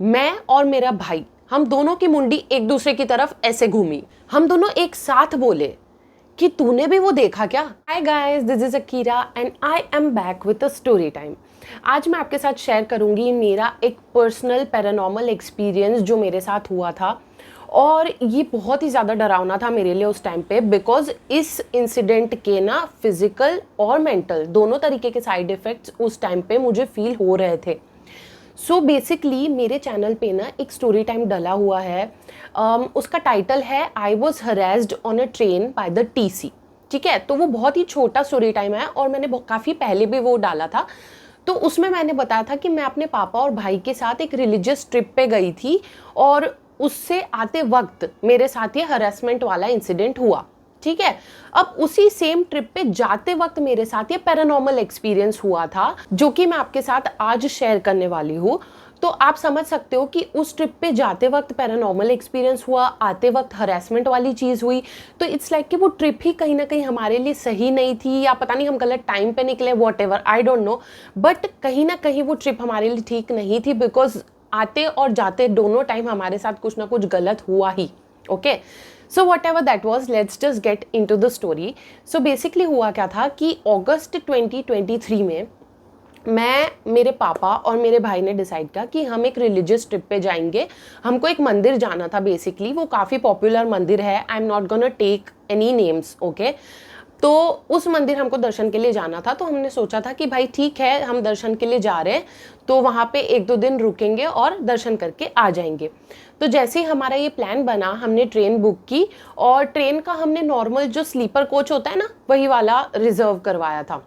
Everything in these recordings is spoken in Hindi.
मैं और मेरा भाई, हम दोनों की मुंडी एक दूसरे की तरफ ऐसे घूमी। हम दोनों एक साथ बोले कि तूने भी वो देखा क्या। Hi guys, this is Akira and I am back with a story time. आज मैं आपके साथ शेयर करूंगी मेरा एक पर्सनल पैरानॉर्मल एक्सपीरियंस जो मेरे साथ हुआ था, और ये बहुत ही ज़्यादा डरावना था मेरे लिए उस टाइम पे, बिकॉज इस इंसिडेंट के ना फिजिकल और मेंटल दोनों तरीके के साइड इफ़ेक्ट्स उस टाइम पे मुझे फील हो रहे थे। सो बेसिकली मेरे चैनल पे ना एक स्टोरी टाइम डला हुआ है। उसका टाइटल है I was harassed on a train by the TC. ठीक है, तो वो बहुत ही छोटा स्टोरी टाइम है और मैंने काफ़ी पहले भी वो डाला था। तो उसमें मैंने बताया था कि मैं अपने पापा और भाई के साथ एक रिलीजियस ट्रिप पे गई थी, और उससे आते वक्त मेरे साथ ये हरासमेंट वाला इंसिडेंट हुआ। ठीक है, अब उसी सेम ट्रिप पे जाते वक्त मेरे साथ ये पैरानॉर्मल एक्सपीरियंस हुआ था, जो कि मैं आपके साथ आज शेयर करने वाली हूँ। तो आप समझ सकते हो कि उस ट्रिप पे जाते वक्त पैरानॉर्मल एक्सपीरियंस हुआ, आते वक्त हरासमेंट वाली चीज़ हुई। तो इट्स लाइक कि वो ट्रिप ही कहीं ना कहीं हमारे लिए सही नहीं थी, या पता नहीं हम गलत टाइम पे निकले, what ever, I don't know. But कहीं ना कहीं वो ट्रिप हमारे लिए ठीक नहीं थी, बिकॉज आते और जाते दोनों टाइम हमारे साथ कुछ ना कुछ गलत हुआ ही। Okay, so whatever that was, let's just get into the story. So basically हुआ क्या था कि अगस्त 2023 में मैं, मेरे पापा और मेरे भाई ने डिसाइड किया कि हम एक रिलीजियस ट्रिप पे जाएंगे। हमको एक मंदिर जाना था, बेसिकली वो काफ़ी पॉपुलर मंदिर है। I am not gonna take any names, okay. तो उस मंदिर हमको दर्शन के लिए जाना था, तो हमने सोचा था कि भाई ठीक है, हम दर्शन के लिए जा रहे हैं तो वहाँ पे 1-2 दिन रुकेंगे और दर्शन करके आ जाएंगे। तो जैसे ही हमारा ये प्लान बना, हमने ट्रेन बुक की, और ट्रेन का हमने नॉर्मल जो स्लीपर कोच होता है ना, वही वाला रिजर्व करवाया था।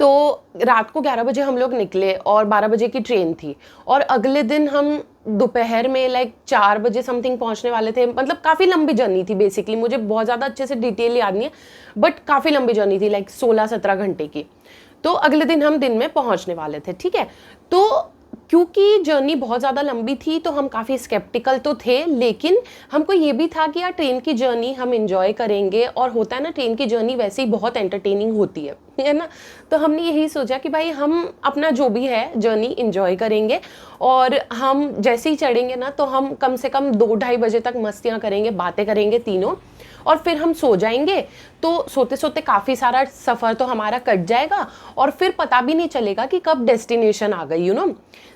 तो रात को 11 बजे हम लोग निकले और 12 बजे की ट्रेन थी, और अगले दिन हम दोपहर में लाइक 4 बजे समथिंग पहुंचने वाले थे। मतलब काफ़ी लंबी जर्नी थी, बेसिकली मुझे बहुत ज़्यादा अच्छे से डिटेल याद नहीं है, बट काफ़ी लंबी जर्नी थी, लाइक 16-17 घंटे की। तो अगले दिन हम दिन में पहुंचने वाले थे। ठीक है, तो क्योंकि जर्नी बहुत ज़्यादा लंबी थी तो हम काफ़ी स्केप्टिकल तो थे, लेकिन हमको ये भी था कि यार ट्रेन की जर्नी हम इंजॉय करेंगे, और होता है ना, ट्रेन की जर्नी वैसे ही बहुत एंटरटेनिंग होती है ना। तो हमने यही सोचा कि भाई हम अपना जो भी है जर्नी इंजॉय करेंगे, और हम जैसे ही चढ़ेंगे ना तो हम कम से कम 2-2:30 बजे तक मस्तियाँ करेंगे, बातें करेंगे तीनों, और फिर हम सो जाएंगे। तो सोते सोते काफ़ी सारा सफ़र तो हमारा कट जाएगा, और फिर पता भी नहीं चलेगा कि कब डेस्टिनेशन आ गई, यू नो।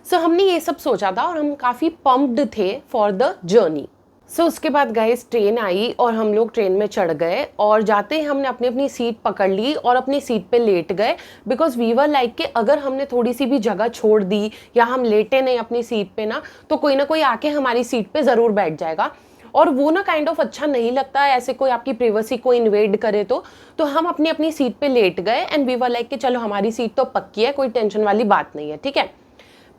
सो हमने ये सब सोचा था, और हम काफ़ी पम्प्ड थे फॉर द जर्नी। सो उसके बाद गाइस ट्रेन आई और हम लोग ट्रेन में चढ़ गए, और जाते ही हमने अपनी अपनी सीट पकड़ ली और अपनी सीट पे लेट गए, बिकॉज वी वर लाइक कि अगर हमने थोड़ी सी भी जगह छोड़ दी या हम लेटे नहीं अपनी सीट पे ना, तो कोई ना कोई आके हमारी सीट पे ज़रूर बैठ जाएगा, और वो ना काइंड ऑफ अच्छा नहीं लगता है, ऐसे कोई आपकी प्राइवेसी को इन्वेड करे तो हम अपनी अपनी सीट पे लेट गए, एंड वी वर लाइक कि चलो हमारी सीट तो पक्की है, कोई टेंशन वाली बात नहीं है। ठीक है,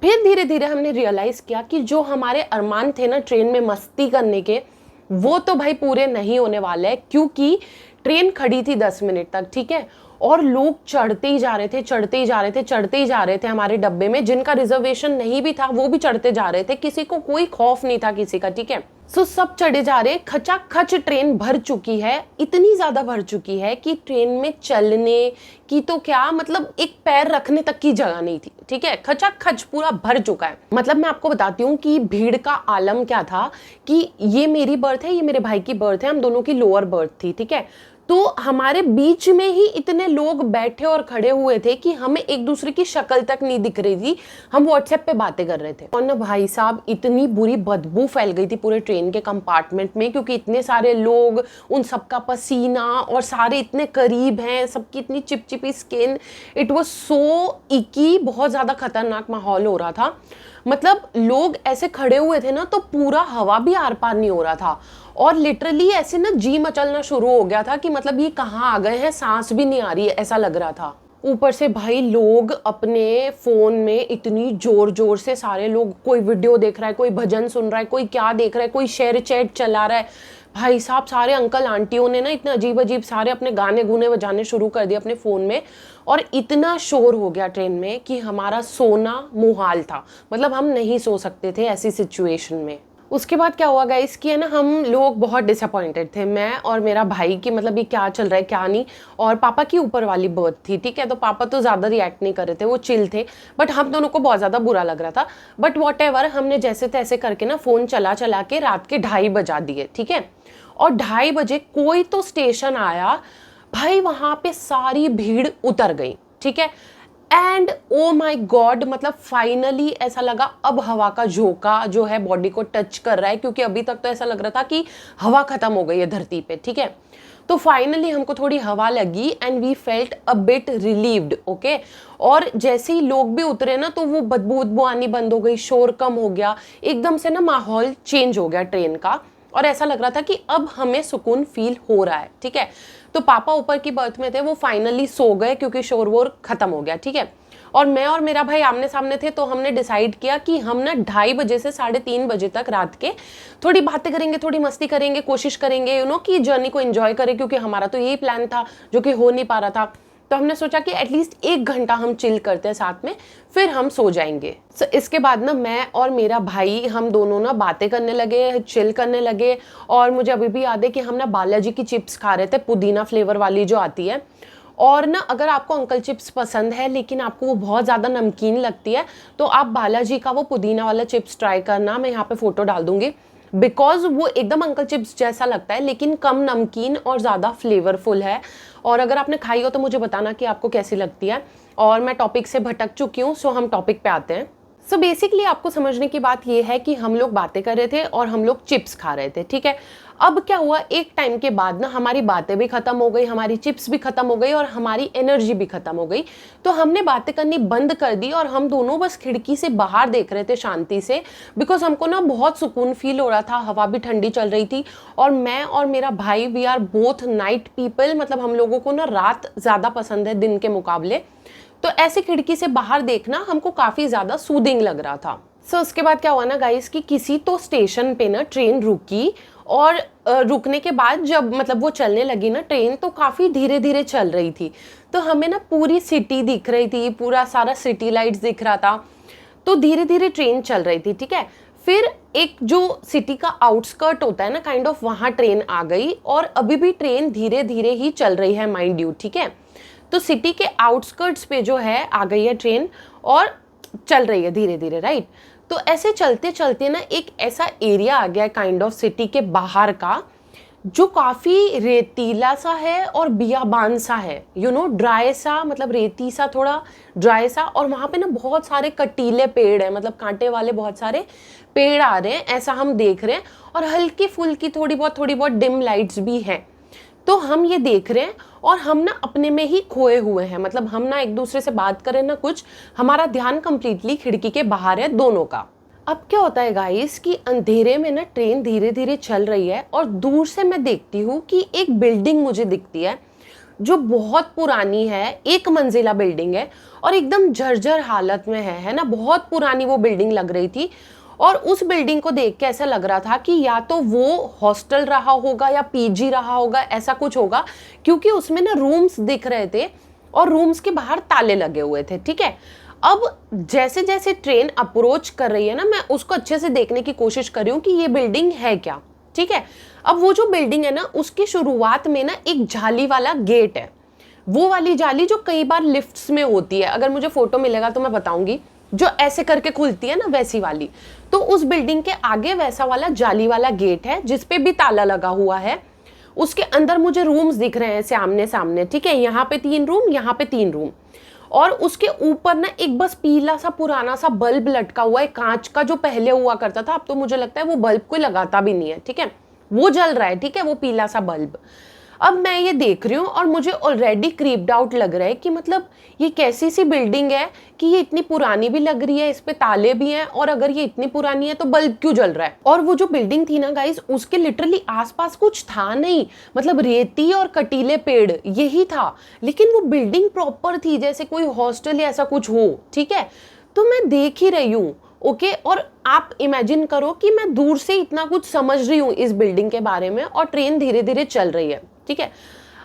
फिर धीरे धीरे हमने रियलाइज़ किया कि जो हमारे अरमान थे ना ट्रेन में मस्ती करने के, वो तो भाई पूरे नहीं होने वाले हैं, क्योंकि ट्रेन खड़ी थी 10 मिनट तक। ठीक है, और लोग चढ़ते ही जा रहे थे, चढ़ते ही जा रहे थे, चढ़ते ही जा रहे थे हमारे डब्बे में। जिनका रिजर्वेशन नहीं भी था वो भी चढ़ते जा रहे थे, किसी को कोई खौफ नहीं था किसी का। ठीक है, सो सब चढ़े जा रहे, खचाखच ट्रेन भर चुकी है, इतनी ज़्यादा भर चुकी है कि ट्रेन में चलने की तो क्या, मतलब एक पैर रखने तक की जगह नहीं थी। ठीक है, खचाखच पूरा भर चुका है। मतलब मैं आपको बताती हूँ कि भीड़ का आलम क्या था, कि ये मेरी बर्थ है, ये मेरे भाई की बर्थ है, हम दोनों की लोअर बर्थ थी। ठीक है, तो हमारे बीच में ही इतने लोग बैठे और खड़े हुए थे कि हमें एक दूसरे की शक्ल तक नहीं दिख रही थी। हम व्हाट्सएप पे बातें कर रहे थे, और ना भाई साहब इतनी बुरी बदबू फैल गई थी पूरे ट्रेन के कंपार्टमेंट में, क्योंकि इतने सारे लोग, उन सबका पसीना, और सारे इतने करीब हैं, सबकी इतनी चिपचिपी स्किन। इट वाज सो इकी, बहुत ज़्यादा खतरनाक माहौल हो रहा था। मतलब लोग ऐसे खड़े हुए थे ना, तो पूरा हवा भी आर पार नहीं हो रहा था, और लिटरली ऐसे ना जी मचलना शुरू हो गया था कि मतलब ये कहाँ आ गए हैं, सांस भी नहीं आ रही है, ऐसा लग रहा था। ऊपर से भाई लोग अपने फ़ोन में इतनी ज़ोर ज़ोर से, सारे लोग, कोई वीडियो देख रहा है, कोई भजन सुन रहा है, कोई क्या देख रहा है, कोई शेयर चैट चला रहा है। भाई साहब सारे अंकल आंटियों ने ना इतने अजीब अजीब सारे अपने गाने गुने बजाने शुरू कर दिए अपने फ़ोन में, और इतना शोर हो गया ट्रेन में कि हमारा सोना मुहाल था। मतलब हम नहीं सो सकते थे ऐसी सिचुएशन में। उसके बाद क्या हुआ गाइस कि है ना, हम लोग बहुत डिसअपॉइंटेड थे, मैं और मेरा भाई, कि मतलब ये क्या चल रहा है क्या नहीं। और पापा की ऊपर वाली बर्थ थी, ठीक है, तो पापा तो ज़्यादा रिएक्ट नहीं कर रहे थे, वो चिल थे, बट हम दोनों को बहुत ज़्यादा बुरा लग रहा था। बट वॉट एवर, हमने जैसे तैसे करके ना फ़ोन चला चला के रात के 2:30 बजा दिए, ठीक है। और 2:30 बजे कोई तो स्टेशन आया भाई, वहाँ पे सारी भीड़ उतर गई, ठीक है। एंड ओ माई गॉड, मतलब फाइनली ऐसा लगा अब हवा का झोंका जो है बॉडी को टच कर रहा है, क्योंकि अभी तक तो ऐसा लग रहा था कि हवा खत्म हो गई है धरती पे, ठीक है। तो फाइनली हमको थोड़ी हवा लगी and we felt a bit relieved, okay. और जैसे ही लोग भी उतरे ना, तो वो बदबू आनी बंद हो गई, शोर कम हो गया, एकदम से ना माहौल चेंज हो गया ट्रेन का, और ऐसा लग रहा था कि अब हमें सुकून फील हो रहा है, ठीक है। तो पापा ऊपर की बर्थ में थे, वो फाइनली सो गए क्योंकि शोर वोर खत्म हो गया, ठीक है। और मैं और मेरा भाई आमने सामने थे, तो हमने डिसाइड किया कि हम ना 2:30 बजे से 3:30 बजे तक रात के थोड़ी बातें करेंगे, थोड़ी मस्ती करेंगे, कोशिश करेंगे कि जर्नी को एंजॉय करें, क्योंकि हमारा तो यही प्लान था जो कि हो नहीं पा रहा था। तो हमने सोचा कि एटलीस्ट 1 घंटा हम चिल करते हैं साथ में, फिर हम सो जाएंगे। सो इसके बाद ना मैं और मेरा भाई हम दोनों ना बातें करने लगे, चिल करने लगे। और मुझे अभी भी याद है कि हम ना बालाजी की चिप्स खा रहे थे, पुदीना फ्लेवर वाली जो आती है। और ना अगर आपको अंकल चिप्स पसंद है लेकिन आपको वो बहुत ज़्यादा नमकीन लगती है, तो आप बालाजी का वो पुदीना वाला चिप्स ट्राई करना, मैं यहाँ पे फोटो डाल दूंगी, बिकॉज वो एकदम अंकल चिप्स जैसा लगता है लेकिन कम नमकीन और ज़्यादा फ्लेवरफुल है। और अगर आपने खाई हो तो मुझे बताना कि आपको कैसी लगती है। और मैं टॉपिक से भटक चुकी हूँ, सो हम टॉपिक पे आते हैं। सो बेसिकली आपको समझने की बात यह है कि हम लोग बातें कर रहे थे और हम लोग चिप्स खा रहे थे, ठीक है। अब क्या हुआ, एक टाइम के बाद ना हमारी बातें भी खत्म हो गई, हमारी चिप्स भी खत्म हो गई और हमारी एनर्जी भी खत्म हो गई। तो हमने बातें करनी बंद कर दी और हम दोनों बस खिड़की से बाहर देख रहे थे शांति से, बिकॉज हमको ना बहुत सुकून फील हो रहा था, हवा भी ठंडी चल रही थी। और मैं और मेरा भाई, we are both night people, मतलब हम लोगों को ना रात ज़्यादा पसंद है दिन के मुकाबले। तो ऐसे खिड़की से बाहर देखना हमको काफ़ी ज़्यादा सूदिंग लग रहा था। सो उसके बाद क्या हुआ ना गाइस कि किसी तो स्टेशन पे ना ट्रेन रुकी, और रुकने के बाद जब मतलब वो चलने लगी ना ट्रेन, तो काफ़ी धीरे धीरे चल रही थी। तो हमें ना पूरी सिटी दिख रही थी, पूरा सारा सिटी लाइट्स दिख रहा था। तो धीरे धीरे ट्रेन चल रही थी, ठीक है। फिर एक जो सिटी का आउटस्कर्ट होता है ना काइंड ऑफ, वहाँ ट्रेन आ गई और अभी भी ट्रेन धीरे धीरे ही चल रही है, माइंड यू, ठीक है। तो सिटी के आउटस्कर्ट्स पे जो है आ गई है ट्रेन और चल रही है धीरे धीरे, राइट। तो ऐसे चलते चलते ना एक ऐसा एरिया आ गया काइंड ऑफ सिटी के बाहर का, जो काफ़ी रेतीला सा है और बियाबान सा है, ड्राई सा, मतलब रेती सा, थोड़ा ड्राई सा। और वहाँ पे ना बहुत सारे कटीले पेड़ हैं, मतलब कांटे वाले बहुत सारे पेड़ आ रहे हैं, ऐसा हम देख रहे हैं। और हल्की फुल्की थोड़ी बहुत डिम लाइट्स भी हैं। तो हम ये देख रहे हैं और हम ना अपने में ही खोए हुए हैं, मतलब हम ना एक दूसरे से बात करें ना कुछ, हमारा ध्यान कंप्लीटली खिड़की के बाहर है दोनों का। अब क्या होता है गाइस कि अंधेरे में ना ट्रेन धीरे धीरे चल रही है और दूर से मैं देखती हूँ कि एक बिल्डिंग मुझे दिखती है जो बहुत पुरानी है, 1 मंजिला बिल्डिंग है और एकदम जर्जर हालत में है ना, बहुत पुरानी वो बिल्डिंग लग रही थी। और उस बिल्डिंग को देख के ऐसा लग रहा था कि या तो वो हॉस्टल रहा होगा या पीजी रहा होगा, ऐसा कुछ होगा, क्योंकि उसमें ना रूम्स दिख रहे थे और रूम्स के बाहर ताले लगे हुए थे, ठीक है। अब जैसे जैसे ट्रेन अप्रोच कर रही है ना, मैं उसको अच्छे से देखने की कोशिश कर रही हूँ कि ये बिल्डिंग है क्या, ठीक है। अब वो जो बिल्डिंग है ना, उसकी शुरुआत में ना एक जाली वाला गेट है, वो वाली जाली जो कई बार लिफ्ट्स में होती है, अगर मुझे फोटो मिलेगा तो मैं बताऊंगी, जो ऐसे करके खुलती है ना वैसी वाली। तो उस बिल्डिंग के आगे वैसा वाला जाली वाला गेट है जिसपे भी ताला लगा हुआ है। उसके अंदर मुझे रूम्स दिख रहे हैं सामने सामने, ठीक है, यहाँ पे 3 रूम, यहाँ पे 3 रूम। और उसके ऊपर ना एक बस पीला सा पुराना सा बल्ब लटका हुआ है, कांच का, जो पहले हुआ करता था, अब तो मुझे लगता है वो बल्ब कोई लगाता भी नहीं है, ठीक है, वो जल रहा है, ठीक है, वो पीला सा बल्ब। अब मैं ये देख रही हूँ और मुझे ऑलरेडी क्रीप्ड आउट लग रहा है कि मतलब ये कैसी सी बिल्डिंग है कि ये इतनी पुरानी भी लग रही है, इस पे ताले भी हैं, और अगर ये इतनी पुरानी है तो बल्ब क्यों जल रहा है। और वो जो बिल्डिंग थी ना गाइस, उसके लिटरली आसपास कुछ था नहीं, मतलब रेती और कटीले पेड़ यही था, लेकिन वो बिल्डिंग प्रॉपर थी जैसे कोई हॉस्टल या ऐसा कुछ हो, ठीक है। तो मैं देख ही रही हूँ, ओके। और आप इमेजिन करो कि मैं दूर से इतना कुछ समझ रही हूँ इस बिल्डिंग के बारे में और ट्रेन धीरे धीरे चल रही है, ठीक है।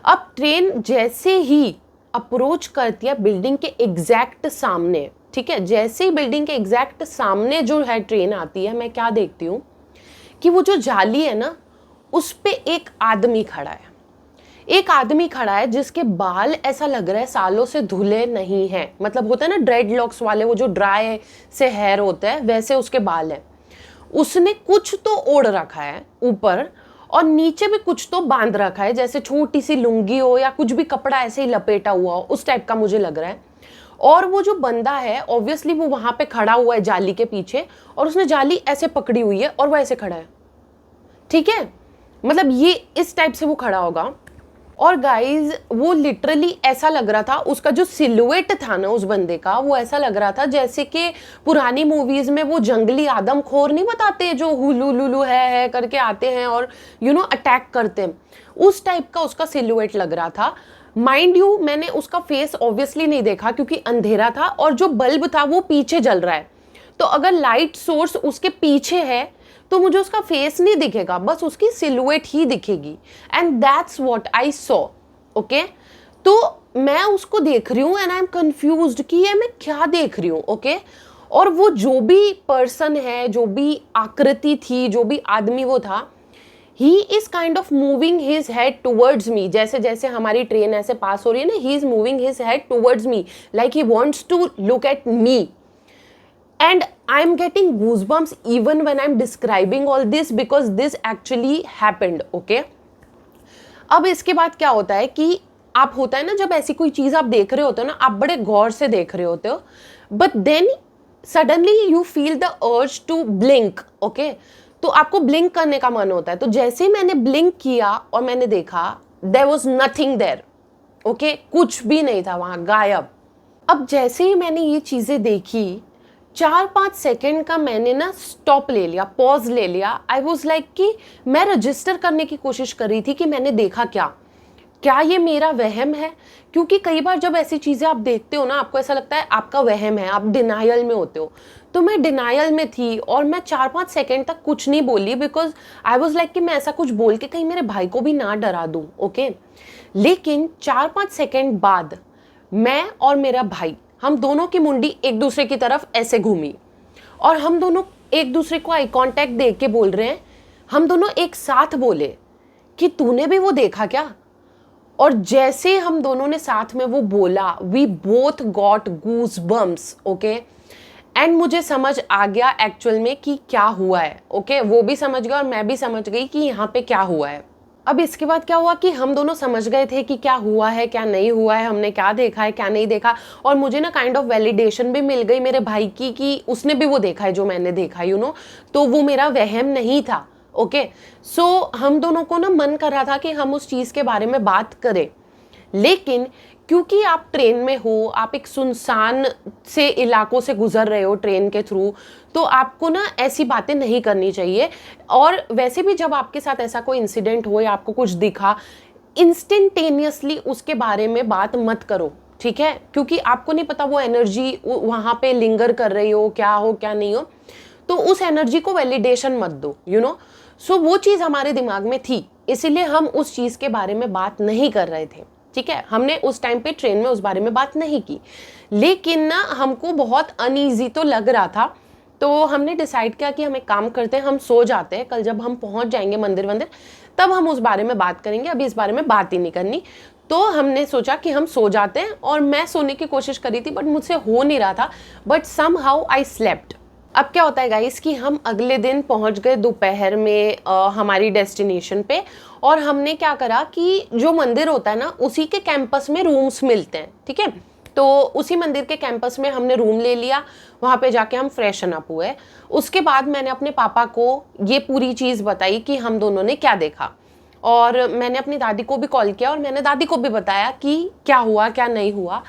अब ट्रेन जैसे ही अप्रोच करती है बिल्डिंग के एग्जैक्ट सामने, ठीक है, जैसे ही बिल्डिंग के एग्जैक्ट सामने जो है ट्रेन आती है, मैं क्या देखती हूँ कि वो जो जाली है ना, उस पे एक आदमी खड़ा है। एक आदमी खड़ा है जिसके बाल ऐसा लग रहा है सालों से धुले नहीं हैं। मतलब होता है ना ड्रेड लॉक्स वाले, वो जो ड्राई से हेयर होता है वैसे उसके बाल हैं। उसने कुछ तो ओढ़ रखा है ऊपर, और नीचे भी कुछ तो बांध रखा है, जैसे छोटी सी लुंगी हो या कुछ भी कपड़ा ऐसे ही लपेटा हुआ हो, उस टाइप का मुझे लग रहा है। और वो जो बंदा है ऑब्वियसली वो वहां पे खड़ा हुआ है जाली के पीछे, और उसने जाली ऐसे पकड़ी हुई है और वो ऐसे खड़ा है। ठीक है, मतलब ये इस टाइप से वो खड़ा होगा। और गाइज वो लिटरली ऐसा लग रहा था, उसका जो सिलुएट था ना उस बंदे का, वो ऐसा लग रहा था जैसे कि पुरानी मूवीज में वो जंगली आदमखोर नहीं बताते जो हुलू लुलू है करके आते हैं और अटैक करते हैं, उस टाइप का उसका सिलुएट लग रहा था। माइंड यू, मैंने उसका फेस ऑब्वियसली नहीं देखा क्योंकि अंधेरा था और जो बल्ब था वो पीछे जल रहा है, तो अगर लाइट सोर्स उसके पीछे है तो मुझे उसका फेस नहीं दिखेगा, बस उसकी सिलुएट ही दिखेगी। And that's what I saw. Okay, तो मैं उसको देख रही हूँ एंड आई एम कंफ्यूज्ड कि ये मैं क्या देख रही हूँ। ओके, और वो जो भी पर्सन है, जो भी आकृति थी, जो भी आदमी वो था, he is kind of moving his head towards मी। जैसे जैसे हमारी ट्रेन ऐसे पास हो रही है ना, he is moving his head towards me like he wants to look at me. And I'm getting goosebumps even when I'm describing all this because this actually happened. Okay? अब इसके बाद क्या होता है कि आप होता है ना, जब ऐसी कोई चीज आप देख रहे होते हो ना, आप बड़े गौर से देख रहे होते हो, but then suddenly you feel the urge to blink. Okay, तो आपको ब्लिंक करने का मन होता है। तो जैसे ही मैंने ब्लिंक किया और मैंने देखा, there was nothing there. Okay, कुछ भी नहीं था वहां, गायब। अब जैसे ही मैंने ये चीजें देखी, 4-5 सेकेंड का मैंने ना स्टॉप ले लिया, पॉज ले लिया। आई वॉज लाइक कि मैं रजिस्टर करने की कोशिश कर रही थी कि मैंने देखा क्या ये मेरा वहम है। क्योंकि कई बार जब ऐसी चीजें आप देखते हो ना, आपको ऐसा लगता है आपका वहम है, आप डिनायल में होते हो। तो मैं डिनायल में थी और मैं 4-5 सेकेंड तक कुछ नहीं बोली बिकॉज आई वॉज लाइक कि मैं ऐसा कुछ बोल के कहीं मेरे भाई को भी ना डरा दूं। ओके, लेकिन 4-5 सेकेंड बाद मैं और मेरा भाई, हम दोनों की मुंडी एक दूसरे की तरफ ऐसे घूमी और हम दोनों एक दूसरे को आई कांटेक्ट दे के बोल रहे हैं। हम दोनों एक साथ बोले कि तूने भी वो देखा क्या? और जैसे हम दोनों ने साथ में वो बोला, we both got goose bumps. Okay, and मुझे समझ आ गया एक्चुअल में कि क्या हुआ है। ओके, वो भी समझ गया और मैं भी समझ गई कि यहाँ पे क्या हुआ है। अब इसके बाद क्या हुआ कि हम दोनों समझ गए थे कि क्या हुआ है क्या नहीं हुआ है, हमने क्या देखा है क्या नहीं देखा। और मुझे ना काइंड ऑफ वैलिडेशन भी मिल गई मेरे भाई की कि उसने भी वो देखा है जो मैंने देखा, तो वो मेरा वहम नहीं था। ओके, सो हम दोनों को ना मन कर रहा था कि हम उस चीज़ के बारे में बात करें, लेकिन क्योंकि आप ट्रेन में हो, आप एक सुनसान से इलाकों से गुजर रहे हो ट्रेन के थ्रू, तो आपको ना ऐसी बातें नहीं करनी चाहिए। और वैसे भी जब आपके साथ ऐसा कोई इंसिडेंट हो या आपको कुछ दिखा, इंस्टेंटेनियसली उसके बारे में बात मत करो, ठीक है? क्योंकि आपको नहीं पता वो एनर्जी वहाँ पे लिंगर कर रही हो क्या नहीं हो, तो उस एनर्जी को वैलिडेशन मत दो, सो वो चीज़ हमारे दिमाग में थी, इसीलिए हम उस चीज़ के बारे में बात नहीं कर रहे थे। ठीक है, हमने उस टाइम पे ट्रेन में उस बारे में बात नहीं की, लेकिन ना हमको बहुत अनईजी तो लग रहा था। तो हमने डिसाइड किया कि हम एक काम करते हैं, हम सो जाते हैं, कल जब हम पहुंच जाएंगे मंदिर तब हम उस बारे में बात करेंगे, अभी इस बारे में बात ही नहीं करनी। तो हमने सोचा कि हम सो जाते हैं, और मैं सोने की कोशिश करी थी बट मुझसे हो नहीं रहा था, बट समहाउ आई स्लेप्ट। अब क्या होता है गाइस कि हम अगले दिन पहुंच गए दोपहर में हमारी डेस्टिनेशन पे, और हमने क्या करा कि जो मंदिर होता है ना उसी के कैंपस में रूम्स मिलते हैं, ठीक है? तो उसी मंदिर के कैंपस में हमने रूम ले लिया, वहाँ पे जाके हम फ्रेशन अप हुए। उसके बाद मैंने अपने पापा को ये पूरी चीज़ बताई कि हम दोनों ने क्या देखा, और मैंने अपनी दादी को भी कॉल किया और मैंने दादी को भी बताया कि क्या हुआ क्या नहीं हुआ।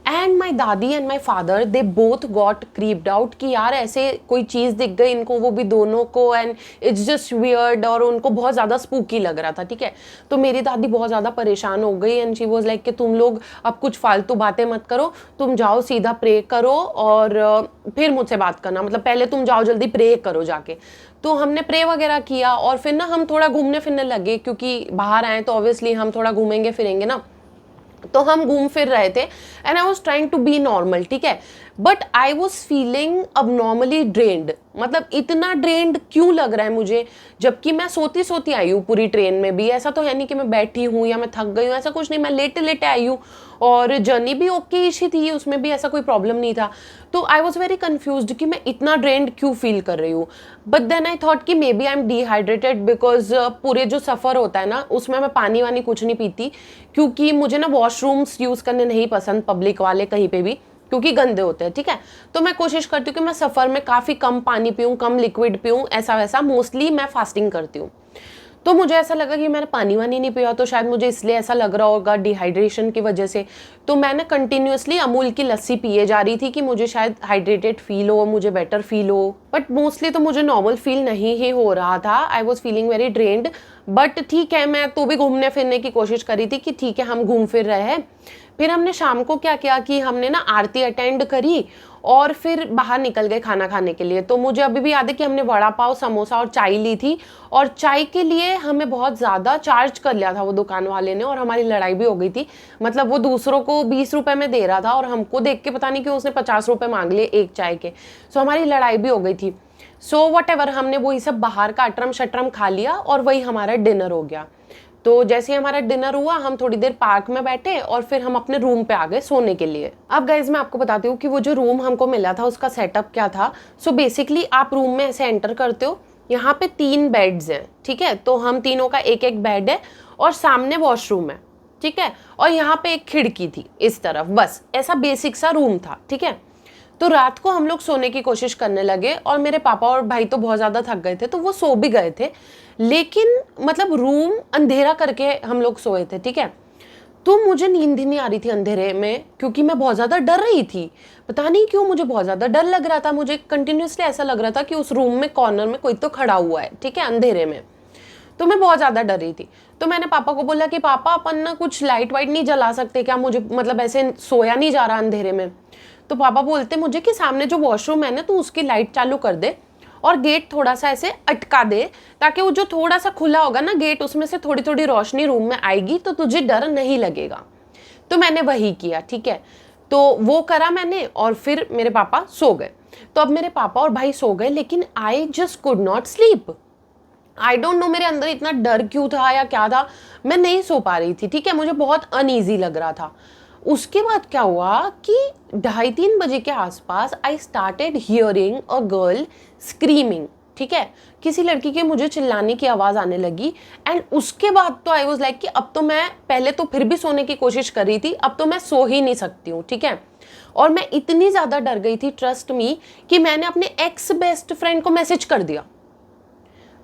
एंड माई दादी and my father they both got creeped out कि यार ऐसे कोई चीज़ दिख गई इनको, वो भी दोनों को, एंड इट्स जस्ट वियर्ड, और उनको बहुत ज़्यादा स्पूकी लग रहा था। ठीक है, तो मेरी दादी बहुत ज़्यादा परेशान हो गई एंड शी वॉज लाइक कि तुम लोग अब कुछ फालतू बातें मत करो, तुम जाओ सीधा प्रे करो और फिर मुझसे बात करना, मतलब पहले तुम जाओ जल्दी प्रे करो जाके। तो हमने प्रे वगैरह किया और फिर ना हम थोड़ा घूमने फिरने लगे, क्योंकि बाहर आए तो ऑब्वियसली हम थोड़ा घूमेंगे फिरेंगे ना, तो हम घूम फिर रहे थे and I was trying to be normal. ठीक है, but I was feeling abnormally drained, मतलब इतना ड्रेन्ड क्यों लग रहा है मुझे, जबकि मैं सोती सोती आई हूँ पूरी ट्रेन में भी। ऐसा तो है नहीं कि मैं बैठी हूँ या मैं थक गई हूँ, ऐसा कुछ नहीं, मैं लेटे लेटे आई हूँ और जर्नी भी ओके ही थी, उसमें भी ऐसा कोई प्रॉब्लम नहीं था। तो आई वॉज वेरी कन्फ्यूज्ड कि मैं इतना ड्रेन्ड क्यों फील कर रही हूँ। बट देन आई थॉट कि maybe I am dehydrated, because पूरे जो सफ़र होता है ना उसमें मैं पानी वानी कुछ नहीं पीती, क्योंकि मुझे ना वॉशरूम्स यूज़ करने नहीं पसंद, पब्लिक वाले कहीं पे भी, क्योंकि गंदे होते हैं, ठीक है। तो मैं कोशिश करती हूँ कि मैं सफ़र में काफ़ी कम पानी पीऊँ, कम लिक्विड पीऊँ, ऐसा वैसा। मोस्टली मैं फास्टिंग करती हूँ। तो मुझे ऐसा लगा कि मैंने पानी वानी नहीं पिया, तो शायद मुझे इसलिए ऐसा लग रहा होगा डिहाइड्रेशन की वजह से। तो मैंने कंटिन्यूअसली अमूल की लस्सी पिए जा रही थी कि मुझे शायद हाइड्रेटेड फील हो, मुझे बेटर फील हो। बट मोस्टली तो मुझे नॉर्मल फील नहीं ही हो रहा था। आई was feeling very drained. But ठीक है, मैं तो भी घूमने फिरने की कोशिश करी थी कि ठीक है हम घूम फिर रहे हैं। फिर हमने शाम को क्या किया कि हमने ना आरती अटेंड करी और फिर बाहर निकल गए खाना खाने के लिए। तो मुझे अभी भी याद है कि हमने वड़ा पाव, समोसा और चाय ली थी, और चाय के लिए हमें बहुत ज़्यादा चार्ज कर लिया था वो दुकान वाले ने, और हमारी लड़ाई भी हो गई थी। मतलब वो दूसरों को 20 रुपए में दे रहा था और हमको देख के पता नहीं क्यों उसने 50 रुपए मांग लिए एक चाय के। सो हमारी लड़ाई भी हो गई थी। सो वट एवर, हमने वही सब बाहर का अटरम शटरम खा लिया और वही हमारा डिनर हो गया। तो जैसे ही हमारा डिनर हुआ हम थोड़ी देर पार्क में बैठे और फिर हम अपने रूम पे आ गए सोने के लिए। अब गाइज मैं आपको बताती हूँ कि वो जो रूम हमको मिला था उसका सेटअप क्या था। सो बेसिकली आप रूम में ऐसे एंटर करते हो, यहाँ पे 3 बेड्स हैं, ठीक है। तो हम तीनों का एक एक बेड है और सामने वॉशरूम है, ठीक है। और यहाँ पे एक खिड़की थी इस तरफ, बस ऐसा बेसिक सा रूम था, ठीक है। तो रात को हम लोग सोने की कोशिश करने लगे और मेरे पापा और भाई तो बहुत ज़्यादा थक गए थे तो वो सो भी गए थे, लेकिन मतलब रूम अंधेरा करके हम लोग सोए थे, ठीक है। तो मुझे नींद ही नहीं आ रही थी अंधेरे में, क्योंकि मैं बहुत ज़्यादा डर रही थी। पता नहीं क्यों मुझे बहुत ज़्यादा डर लग रहा था, मुझे कंटिन्यूसली ऐसा लग रहा था कि उस रूम में कॉर्नर में कोई तो खड़ा हुआ है, ठीक है, अंधेरे में। तो मैं बहुत ज़्यादा डर रही थी। तो मैंने पापा को बोला कि पापा अपन ना कुछ लाइट वाइट नहीं जला सकते क्या, मुझे मतलब ऐसे सोया नहीं जा रहा अंधेरे में। तो पापा बोलते मुझे कि सामने जो वॉशरूम है ना तो उसकी लाइट चालू कर दे और गेट थोड़ा सा ऐसे अटका दे, ताकि वो जो थोड़ा सा खुला होगा ना गेट, उसमें से थोड़ी थोड़ी रोशनी रूम में आएगी तो तुझे डर नहीं लगेगा। तो मैंने वही किया, ठीक है। तो वो करा मैंने और फिर मेरे पापा सो गए। तो अब मेरे पापा और भाई सो गए, लेकिन I just could not sleep. I don't know मेरे अंदर इतना डर क्यों था या क्या था, मैं नहीं सो पा रही थी, ठीक है। मुझे बहुत अनईजी लग रहा था। उसके बाद क्या हुआ कि 2:30-3 बजे के आसपास I started hearing a girl screaming, ठीक है। किसी लड़की के मुझे चिल्लाने की आवाज़ आने लगी। एंड उसके बाद तो आई वाज लाइक कि अब तो मैं, पहले तो फिर भी सोने की कोशिश कर रही थी, अब तो मैं सो ही नहीं सकती हूँ, ठीक है। और मैं इतनी ज़्यादा डर गई थी, ट्रस्ट मी, कि मैंने अपने एक्स बेस्ट फ्रेंड को मैसेज कर दिया।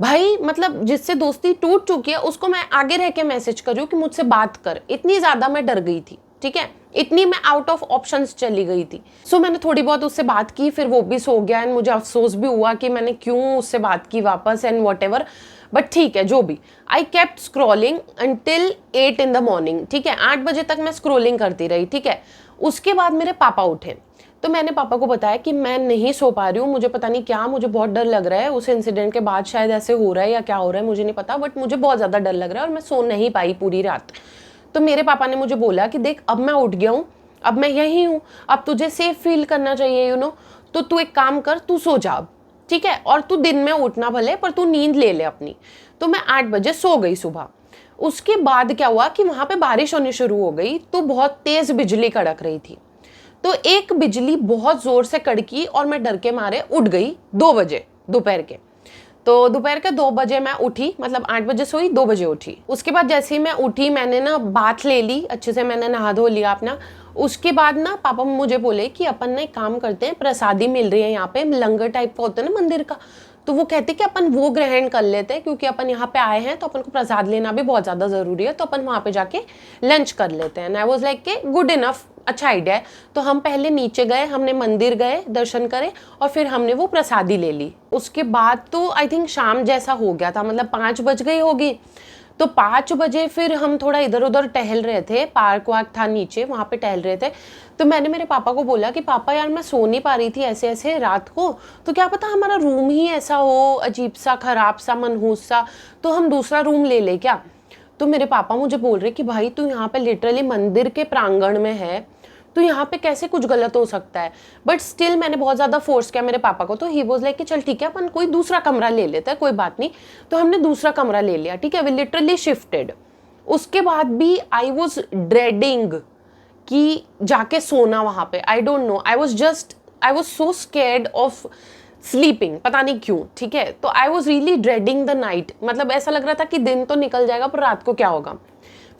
भाई मतलब जिससे दोस्ती टूट चुकी है उसको मैं आगे रह के मैसेज कर रही हूँ कि मुझसे बात कर। इतनी ज़्यादा मैं डर गई थी, ठीक है, इतनी मैं आउट ऑफ ऑप्शंस चली गई थी। सो मैंने थोड़ी बहुत उससे बात की, फिर वो भी सो गया एंड मुझे अफसोस भी हुआ कि मैंने क्यों उससे बात की वापस एंड वॉट एवर। बट ठीक है, जो भी। I kept scrolling until 8 in the morning, ठीक है। 8 बजे तक मैं स्क्रॉलिंग करती रही, ठीक है। उसके बाद मेरे पापा उठे, तो मैंने पापा को बताया कि मैं नहीं सो पा रही हूँ, मुझे पता नहीं क्या, मुझे बहुत डर लग रहा है। उस इंसिडेंट के बाद शायद ऐसे हो रहा है या क्या हो रहा है मुझे नहीं पता, बट मुझे बहुत ज़्यादा डर लग रहा है और मैं सो नहीं पाई पूरी रात। तो मेरे पापा ने मुझे बोला कि देख अब मैं उठ गया हूँ, अब मैं यहीं हूँ, अब तुझे सेफ फील करना चाहिए, यू नो, तो तू एक काम कर, तू सो जा अब, ठीक है। और तू दिन में उठना भले, पर तू नींद ले ले अपनी। तो मैं 8 बजे सो गई सुबह। उसके बाद क्या हुआ कि वहाँ पे बारिश होनी शुरू हो गई, तो बहुत तेज़ बिजली कड़क रही थी। तो एक बिजली बहुत जोर से कड़की और मैं डर के मारे उठ गई 2 बजे दोपहर के। तो दोपहर के 2 बजे मैं उठी, मतलब 8 बजे सोई, 2 बजे उठी। उसके बाद जैसे ही मैं उठी मैंने ना बाथ ले ली अच्छे से, मैंने नहा धो लिया अपना। उसके बाद ना पापा मुझे बोले कि अपन ना एक काम करते हैं, प्रसादी मिल रही है यहाँ पे, लंगर टाइप का होता है ना मंदिर का, तो वो कहते कि अपन वो ग्रहण कर लेते हैं, क्योंकि अपन यहाँ पे आए हैं तो अपन को प्रसाद लेना भी बहुत ज़्यादा ज़रूरी है, तो अपन वहाँ पे जाके लंच कर लेते हैं। आई वाज लाइक के गुड इनफ, अच्छा आइडिया है। तो हम पहले नीचे गए, हमने मंदिर गए, दर्शन करे और फिर हमने वो प्रसादी ले ली। उसके बाद तो आई थिंक शाम जैसा हो गया था, मतलब 5 बज गई होगी। तो 5 बजे फिर हम थोड़ा इधर उधर टहल रहे थे, पार्क वार्क था नीचे, वहाँ पे टहल रहे थे। तो मैंने मेरे पापा को बोला कि पापा यार मैं सो नहीं पा रही थी ऐसे ऐसे रात को, तो क्या पता हमारा रूम ही ऐसा हो, अजीब सा, खराब सा, मनहूस सा, तो हम दूसरा रूम ले ले क्या। तो मेरे पापा मुझे बोल रहे कि भाई तू यहाँ पे लिटरली मंदिर के प्रांगण में है, तो यहाँ पे कैसे कुछ गलत हो सकता है। बट स्टिल मैंने बहुत ज़्यादा फोर्स किया मेरे पापा को, तो ही वाज लाइक कि चल ठीक है अपन कोई दूसरा कमरा ले लेते हैं, कोई बात नहीं। तो हमने दूसरा कमरा ले लिया, ठीक है, वी लिटरली शिफ्टेड। उसके बाद भी आई वॉज ड्रेडिंग कि जाके सोना वहाँ पे। I don't know, I was so scared of sleeping, पता नहीं क्यों, ठीक है। तो I was really dreading the night, मतलब ऐसा लग रहा था कि दिन तो निकल जाएगा पर रात को क्या होगा।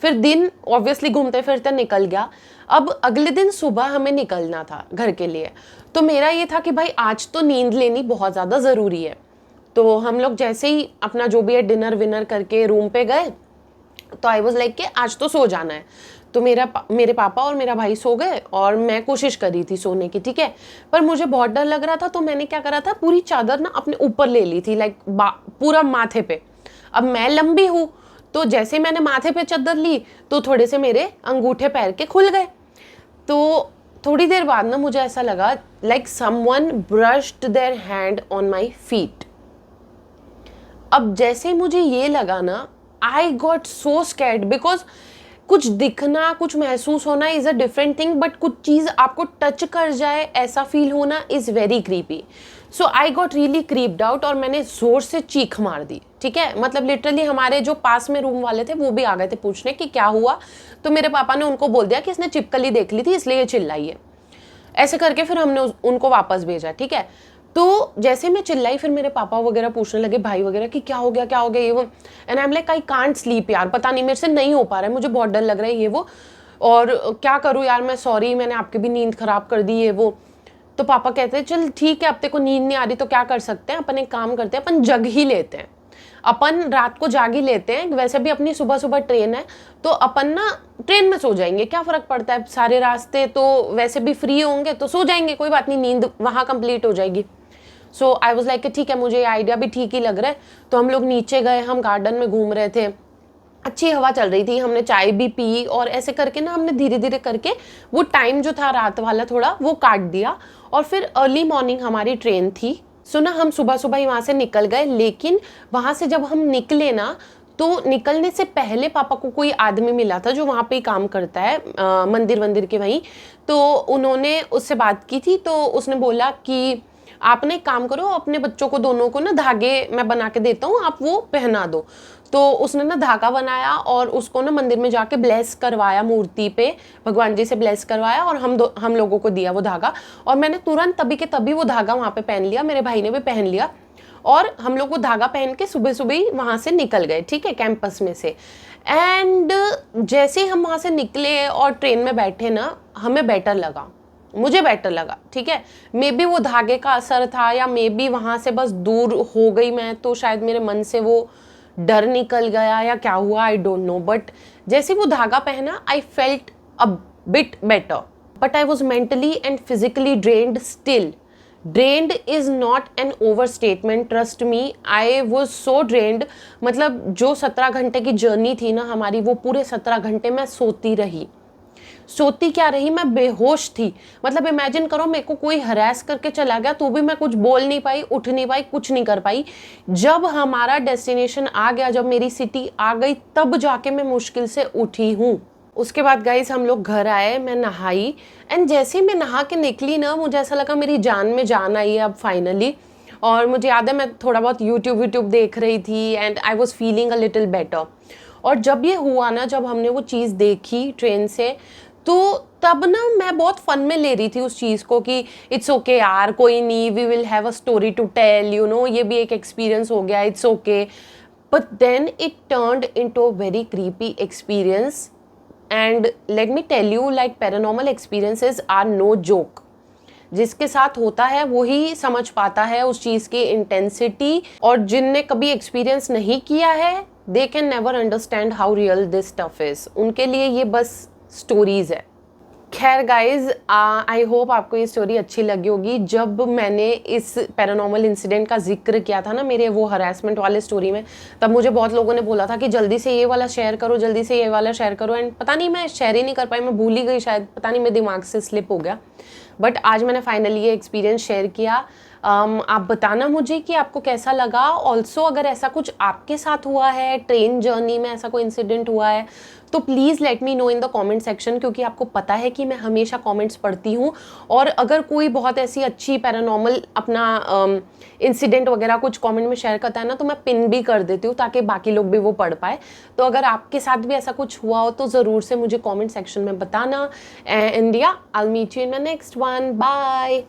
फिर दिन ऑब्वियसली घूमते फिरते निकल गया। अब अगले दिन सुबह हमें निकलना था घर के लिए, तो मेरा ये था कि भाई आज तो नींद लेनी बहुत ज़्यादा ज़रूरी है। तो हम लोग जैसे ही अपना जो भी है डिनर विनर करके रूम पे गए, तो आई वॉज लाइक कि आज तो सो जाना है। तो मेरे पापा और मेरा भाई सो गए और मैं कोशिश कर रही थी सोने की, ठीक है। पर मुझे बहुत डर लग रहा था, तो मैंने क्या करा था, पूरी चादर ना अपने ऊपर ले ली थी, लाइक पूरा माथे पे। अब मैं लंबी हूँ, तो जैसे मैंने माथे पे चादर ली तो थोड़े से मेरे अंगूठे पैर के खुल गए। तो थोड़ी देर बाद ना मुझे ऐसा लगा like someone brushed their hand on my feet. अब जैसे मुझे ये लगा ना, I got so scared, because कुछ दिखना, कुछ महसूस होना is a different thing, but कुछ चीज़ आपको टच कर जाए ऐसा फील होना is very creepy. So I got really creeped out और मैंने ज़ोर से चीख मार दी, ठीक है। मतलब लिटरली हमारे जो पास में रूम वाले थे वो भी आ गए थे पूछने कि क्या हुआ। तो मेरे पापा ने उनको बोल दिया कि इसने छिपकली देख ली थी इसलिए ये चिल्लाई है। ऐसे करके फिर हमने उनको वापस भेजा, ठीक है। तो जैसे मैं चिल्लाई, फिर मेरे पापा वगैरह पूछने लगे, भाई वगैरह, कि क्या हो गया ये वो। And I am like I can't sleep यार, पता नहीं मेरे से नहीं हो पा रहा है, मुझे बहुत डर लग रहा है ये वो, और क्या करूँ यार मैं, सॉरी मैंने आपकी भी नींद खराब कर दी ये वो। तो पापा कहते हैं चल ठीक है, अब तेरे को नींद नहीं आ रही तो क्या कर सकते हैं, अपन एक काम करते हैं, अपन जग ही लेते हैं, अपन रात को जाग ही लेते हैं। वैसे भी अपनी सुबह सुबह ट्रेन है, तो अपन ना ट्रेन में सो जाएंगे, क्या फ़र्क पड़ता है, सारे रास्ते तो वैसे भी फ्री होंगे, तो सो जाएंगे, कोई बात नहीं, नींद वहाँ कंप्लीट हो जाएगी। सो आई वॉज लाइक ठीक है, मुझे ये आइडिया भी ठीक ही लग रहा है। तो हम लोग नीचे गए, हम गार्डन में घूम रहे थे, अच्छी हवा चल रही थी, हमने चाय भी पी, और ऐसे करके ना हमने धीरे धीरे करके वो टाइम जो था रात वाला थोड़ा वो काट दिया। और फिर अर्ली मॉर्निंग हमारी ट्रेन थी। सो ना हम सुबह सुबह ही वहाँ से निकल गए, लेकिन वहाँ से जब हम निकले ना, तो निकलने से पहले पापा को कोई आदमी मिला था जो वहाँ पे ही काम करता है, मंदिर के वहीं। तो उन्होंने उससे बात की थी, तो उसने बोला कि आपने एक काम करो, अपने बच्चों को दोनों को ना धागे मैं बना के देता हूँ, आप वो पहना दो। तो उसने ना धागा बनाया और उसको ना मंदिर में जाके ब्लेस करवाया, मूर्ति पे भगवान जी से ब्लेस करवाया, और हम लोगों को दिया वो धागा। और मैंने तुरंत तभी के तभी वो धागा वहाँ पे पहन लिया, मेरे भाई ने भी पहन लिया, और हम लोग वो धागा पहन के सुबह सुबह ही वहाँ से निकल गए, ठीक है, कैंपस में से। एंड जैसे ही हम वहाँ से निकले और ट्रेन में बैठे ना, हमें बेटर लगा, मुझे बेटर लगा, ठीक है। मे बी वो धागे का असर था, या मे बी वहाँ से बस दूर हो गई मैं, तो शायद मेरे मन से वो डर निकल गया, या क्या हुआ, आई डोंट नो। बट जैसे वो धागा पहना, I felt a bit better, but I was mentally and physically drained still. Drained is not an over statement, trust me, I was so drained. मतलब जो 17 घंटे की जर्नी थी ना हमारी, वो पूरे 17 घंटे मैं सोती रही। सोती क्या रही, मैं बेहोश थी। मतलब इमेजिन करो, मेरे को कोई हरास करके चला गया तो भी मैं कुछ बोल नहीं पाई, उठ नहीं पाई, कुछ नहीं कर पाई। जब हमारा डेस्टिनेशन आ गया, जब मेरी सिटी आ गई, तब जाके मैं मुश्किल से उठी हूँ। उसके बाद गाइस हम लोग घर आए, मैं नहाई, एंड जैसे मैं नहा के निकली ना, मुझे ऐसा लगा मेरी जान में जान आई है अब फाइनली। और मुझे याद है मैं थोड़ा बहुत यूट्यूब देख रही थी, and I was feeling a little better. और जब ये हुआ ना, जब हमने वो चीज़ देखी ट्रेन से, तो तब ना मैं बहुत फन में ले रही थी उस चीज़ को कि इट्स ओके यार, कोई नहीं, we will have a story to tell, you know, ये भी एक एक्सपीरियंस हो गया, it's okay. But then it turned into a very creepy experience, and let me tell you, like paranormal experiences are no joke. जिसके साथ होता है वो ही समझ पाता है उस चीज़ की इंटेंसिटी, और जिनने कभी एक्सपीरियंस नहीं किया है, they can never understand how real this stuff is. उनके लिए ये बस स्टोरीज है। खैर गाइज, आई होप आपको ये स्टोरी अच्छी लगी होगी। जब मैंने इस पैरानॉर्मल इंसिडेंट का जिक्र किया था ना मेरे वो हरासमेंट वाले स्टोरी में, तब मुझे बहुत लोगों ने बोला था कि जल्दी से ये वाला शेयर करो, जल्दी से ये वाला शेयर करो, एंड पता नहीं मैं शेयर ही नहीं कर पाई, मैं भूल ही गई शायद, पता नहीं मेरे दिमाग से स्लिप हो गया। बट आज मैंने फाइनली ये एक्सपीरियंस शेयर किया। आप बताना मुझे कि आपको कैसा लगा। ऑल्सो अगर ऐसा कुछ आपके साथ हुआ है, ट्रेन जर्नी में ऐसा कोई इंसिडेंट हुआ है, तो please let me know in the comment section, क्योंकि आपको पता है कि मैं हमेशा कमेंट्स पढ़ती हूँ। और अगर कोई बहुत ऐसी अच्छी पैरानॉर्मल अपना इंसिडेंट वगैरह कुछ कमेंट में शेयर करता है ना, तो मैं पिन भी कर देती हूँ ताकि बाकी लोग भी वो पढ़ पाए। तो अगर आपके साथ भी ऐसा कुछ हुआ हो तो ज़रूर से मुझे कमेंट सेक्शन में बताना। And yeah I will meet you in my next one. Bye.